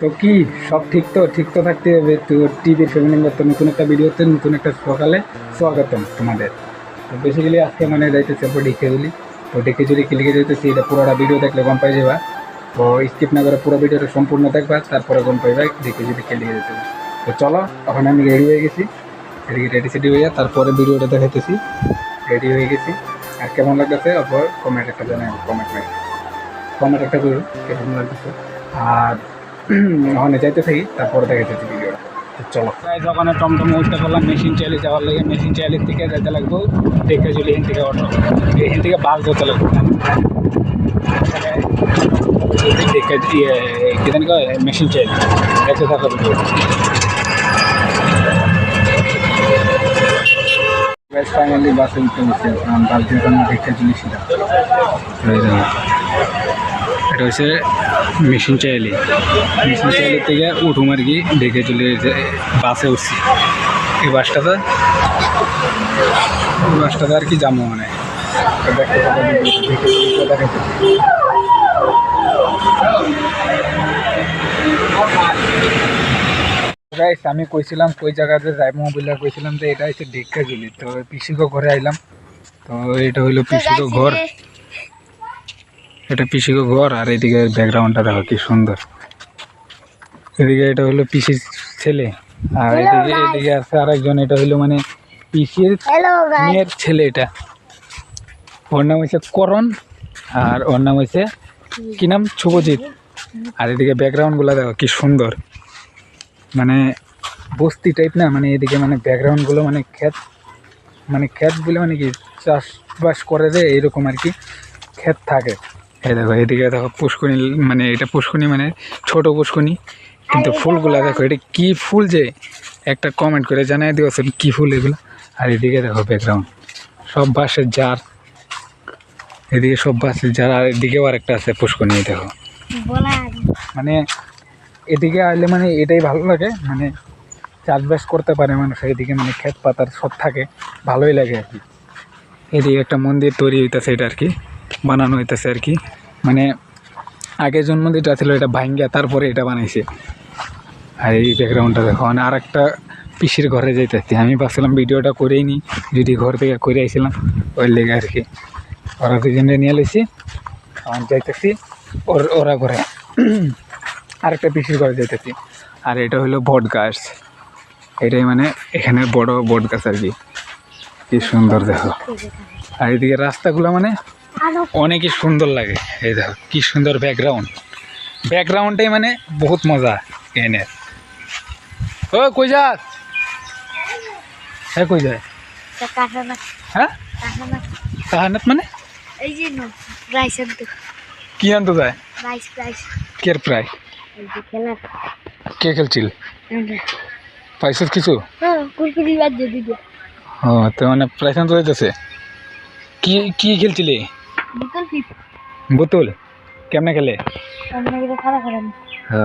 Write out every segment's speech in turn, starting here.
তো কি সব ঠিক তো থাকতে হবে। তো টিভির ফ্যামিলি মেম্বার তো নতুন একটা ভিডিওতে নতুন একটা সকালে স্বাগতম তোমাদের। তো বেসিক্যালি আজকে মানে যাইতেছে ডিকে জুলি। তো ডিকে জুলি ক্লিকে যাইতেছি, এটা পুরোটা ভিডিও দেখলে গম পাই যাবা। তো স্কিপ না করে পুরো ভিডিওটা সম্পূর্ণ দেখবা, তারপরে গম পাইবা ডিকে জুলি ক্লিকে যেতে। তো চলো, এখন আমি রেডি হয়ে গেছি, রেডি সেডি হয়ে তারপরে ভিডিওটা দেখাইতেছি। রেডি হয়ে গেছি, আর কেমন লাগতেছে অপর কমেন্ট একটা জানাই, কমেন্ট একটা করুন কেমন লাগতেছে। আর ওখানে যাইতে থাকি, তারপরে দেখাইতেছি ভিডিওটা। চলো ওখানে টমটম উঠতে পারলাম, মেশিন চাইলে যাওয়ার লাগে। মেশিন চাইলের থেকে যাইতে লাগবো দেখে চলি, এখান থেকে অটো, এখান থেকে বাস যেতে লাগবো। দেখে কি জানি মেশিন চাইলে দেখতে থাকা ভিডিও। ফাইনালি বাসে উঠতে বসে বাস দিয়ে দেখতে চলেছিলাম। এটা হচ্ছে মেশিন চাইলি থেকে উঠুম আর কি, দেখে চলে বাসে উঠছি। এই বাসটাতে আর কি যাবো মানে আমি কইছিলাম কই জায়গাতে যাইমো বলে কইছিলাম যে এটা হচ্ছে ঢেক্কা জুলি। তো পিসিকে ঘরে আইলাম। তো এটা হইলো পিসিকে ঘর, এটা পিসিকে ঘর। আর এদিকে ব্যাকগ্রাউন্ডটা দেখো কি সুন্দর। এদিকে এটা হলো পিসির ছেলে, আর এদিকে আছে আরেকজন। এটা হইলো মানে পিসির মেয়ের ছেলে। এটা ওর নাম হচ্ছে করণ, আর ওর নাম হচ্ছে কি নাম, শুভজিৎ। আর এদিকে ব্যাকগ্রাউন্ডগুলো দেখো কি সুন্দর, মানে বস্তি টাইপ না, মানে এদিকে মানে ব্যাকগ্রাউন্ডগুলো মানে ক্ষেত বলে মানে কি চাষবাস করে যে এইরকম আর কি ক্ষেত থাকে। এই দেখো এদিকে দেখো পুষ্করণী, মানে এটা পুষ্করণী মানে ছোট পুষ্করণী, কিন্তু ফুলগুলা দেখো এটা কি ফুল যে একটা কমেন্ট করে জানাই দিও কি ফুল এগুলো। আর এদিকে দেখো ব্যাকগ্রাউন্ড সব বাঁশের জার, এদিকে সব বাঁশের জার। আর এদিকেও আরেকটা আছে পুষ্করণী দেখো। মানে এদিকে আসলে মানে এটাই ভালো লাগে, মানে চাষবাস করতে পারে মানুষ এদিকে, মানে ক্ষেত পাতার সব থাকে, ভালোই লাগে আর কি। এদিকে একটা মন্দির তৈরি হইতেছে, এটা আর কি বানানো হইতেছে আর কি। মানে আগে যে মন্দিরটা ছিল এটা ভাঙ্গা তারপরে এটা বানাইছে। আর এই ব্যাকগ্রাউন্ডটা দেখো, মানে আর একটা পিসির ঘরে যাইতেছি। আমি ভাবছিলাম ভিডিওটা করেই নি, যদি ঘর থেকে করে আইছিলাম ওই লেগে আর কি। ওরা দুজনে নিয়ে এসেছি, আমার যাইতেছি ওরা ঘরে, আরেকটা পিসির ঘরে যাইতেছি। আর এটা হলো বট গাছ, এটাই মানে এখানে বড় বট গাছ আর কি। কি সুন্দর দেখো। আর এদিকে রাস্তাগুলো মানে অনেকই সুন্দর লাগে। এই দেখো কি সুন্দর ব্যাকগ্রাউন্ডটাই মানে বহুত মজা এনে। ও কই যাস? হ্যাঁ কই যায়? হ্যাঁ কাহানাত মানে এই যে নো প্রাইস আনতে। কি আনতে যায়? প্রাইস কের প্রায় এই যে খেলা কে খেলছিল? পাইছিস কিছু? হ্যাঁ কুরকুরি বাদ দিয়ে দিবে। ও তো মানে প্রাইস আনতে যাইতেছে। কি কি খেলছিলি? বোতল ফিট বোতল কেমনে খেলে? আমরা এটা খারাপ করেন। ও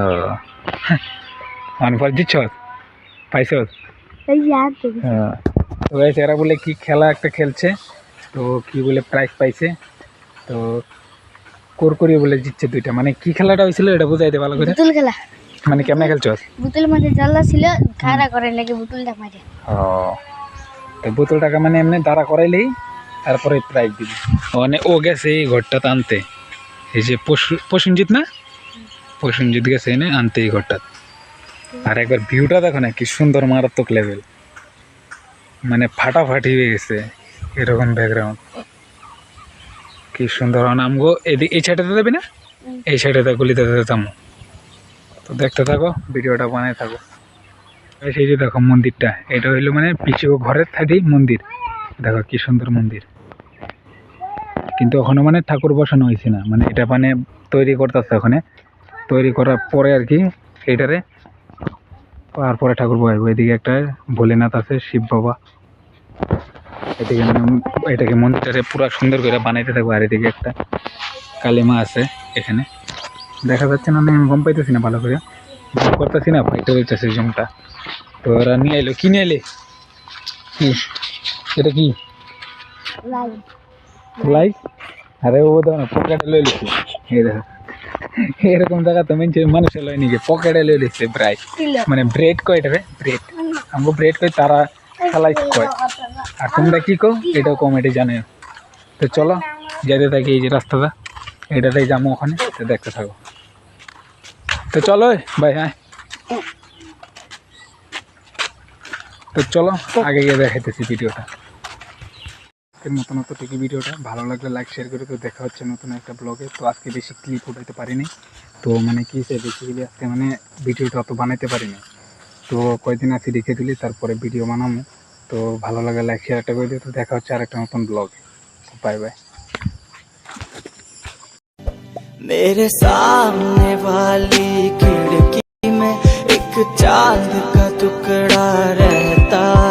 অনফার দিচ্ছ পাইছ? এই যে আনতে তো গাইস এরা বলে কি খেলা একটা খেলছে, তো কি বলে প্রাইজ পাইছে। তো কুরকুরি বলে জিতছে দুইটা। মানে কি খেলাটা হয়েছিল এটা বুঝাই দে ভালো করে। বোতল খেলা মানে কেমনে খেলছ? বোতল মাঝে জ্বালা ছিল, খাড়া করে লাগে বোতলটা মারে। ও তো বোতলটাকে মানে এমনি দাঁড়া করাইলেই তারপরে প্রাইজ দিবি। মানে ও গেছে এই ঘরটা আনতে, এই যে প্রসেনজিৎ না, প্রসেনজিৎ গেছে এনে আনতে এই ঘরটা। আর একবার ভিউটা দেখো না কি সুন্দর, মারাত্মক লেভেল, মানে ফাটাফাটি হয়ে গেছে এরকম ব্যাকগ্রাউন্ড। কি সুন্দর। আমগো এদিকে এই সাইডে দেবে না, এই সাইডে গলিতে যাবো। তো দেখতে থাকো, ভিডিওটা বানাই থাকো। সেই যে দেখো মন্দিরটা, এটা হইলো মানে পিছু ঘরের থাকেই মন্দির। দেখো কি সুন্দর মন্দির, কিন্তু ওখানে মানে ঠাকুর বসানো হয়েছে না, মানে এটা মানে তৈরি করতেছে ওখানে। তৈরি করার পরে আর কি এইটারে তারপরে ঠাকুর বসাবো। এদিকে একটা ভোলেনাথ আছে, শিব বাবা। এদিকে মানে এটাকে মন্দিরটারে পুরা সুন্দর করে বানাইতে থাকবো। আর এদিকে একটা কালিমা আছে এখানে, দেখা যাচ্ছে না, আমি গম পাইতেছি না ভালো করে, জুম করতেছি না, ফাইটে হইতেছে জুমটা। তো ওরা নিয়ে এলো, কি নিয়ে এলে? কি এটা কি লাই? আরে ও দেখো না পকেটে লই লিখি, এই দেখো এরকম জায়গা তো মানুষের লয় নাকি পকেটে লই লিখছে প্রায় কিলো মানে ব্রেড কয় এটা রে ব্রেড আমগো ব্রেড কই তারা খালাইস কয় আর তোমরা কি কো এটাও কমেডি জানে তো চলো যেতে থাকি এই যে রাস্তাটা এটাতেই যাবো ওখানে তো দেখতে থাকো তো চলো ভাই হ্যাঁ তো চলো আগে গিয়ে দেখাইতেছি ভিডিওটা নতুন টিকি ভিডিওটা ভালো লাগলে লাইক শেয়ার করে তো দেখা হচ্ছে নতুন একটা ব্লগে তো আজকে বেশি ক্লিপ উঠাইতে পারিনি তো মানে কি সে বেসিক্যালি আজকে মানে ভিডিওটা অত বানাইতে পারিনি তো কয়েকদিন আছি রেখে দিলি তারপরে ভিডিও বানাবো তো ভালো লাগলে লাইক শেয়ারটা করে দিও তো দেখা হচ্ছে আরেকটা নতুন ব্লগে বাই বাই मेरे सामने वाली खिड़की में एक चांद का टुकड़ा रहता